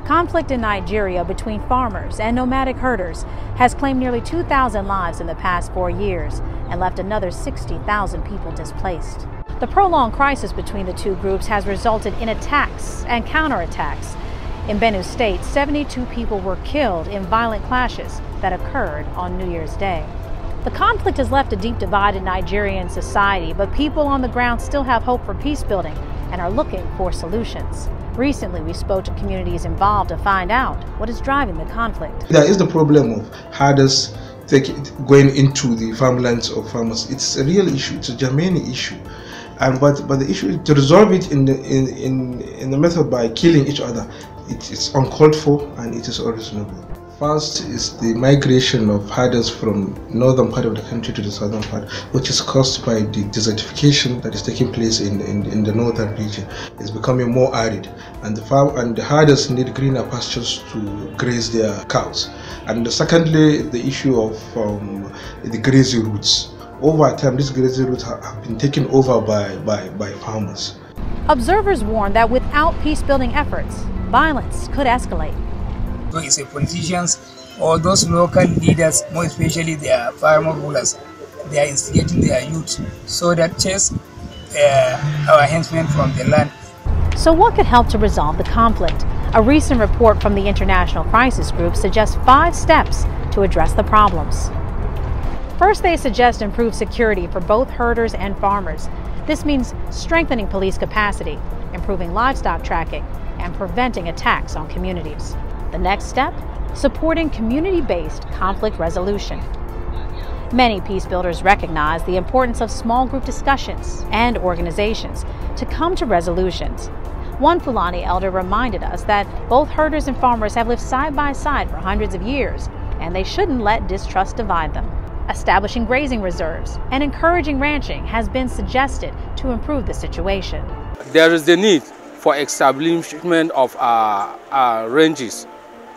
Conflict in Nigeria between farmers and nomadic herders has claimed nearly 2,000 lives in the past 4 years and left another 60,000 people displaced. The prolonged crisis between the two groups has resulted in attacks and counterattacks. In Benue State, 72 people were killed in violent clashes that occurred on New Year's Day. The conflict has left a deep divide in Nigerian society, but people on the ground still have hope for peace building and are looking for solutions. Recently, we spoke to communities involved to find out what is driving the conflict. There is the problem of herders going into the farmlands of farmers. It's a real issue. It's a germane issue, but the issue is to resolve it in the method by killing each other. It's uncalled for and it is unreasonable. First is the migration of herders from northern part of the country to the southern part, which is caused by the desertification that is taking place in the northern region. It's becoming more arid, and the herders need greener pastures to graze their cows. And secondly, the issue of the grazing routes. Over time, these grazing routes have been taken over by farmers. Observers warn that without peace-building efforts, violence could escalate. So it's the politicians or those local leaders, more especially their farmer rulers, they are instigating their youth so that chase our henchmen from the land. So what could help to resolve the conflict? A recent report from the International Crisis Group suggests 5 steps to address the problems. First, they suggest improved security for both herders and farmers. This means strengthening police capacity, improving livestock tracking, and preventing attacks on communities. The next step, supporting community-based conflict resolution. Many peace builders recognize the importance of small group discussions and organizations to come to resolutions. One Fulani elder reminded us that both herders and farmers have lived side by side for hundreds of years, and they shouldn't let distrust divide them. Establishing grazing reserves and encouraging ranching has been suggested to improve the situation. There is the need for establishment of ranges,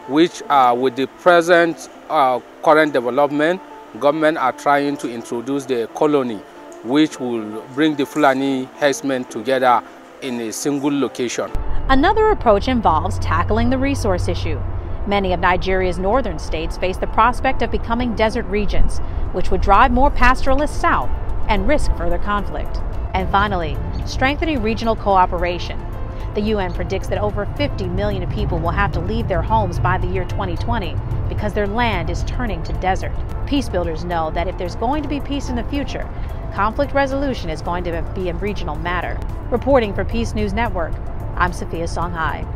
which with the present current development, government are trying to introduce the colony, which will bring the Fulani herdsmen together in a single location. Another approach involves tackling the resource issue. Many of Nigeria's northern states face the prospect of becoming desert regions, which would drive more pastoralists south and risk further conflict. And finally, strengthening regional cooperation. The UN predicts that over 50 million people will have to leave their homes by the year 2020 because their land is turning to desert. Peace builders know that if there's going to be peace in the future, conflict resolution is going to be a regional matter. Reporting for Peace News Network, I'm Sophia Songhai.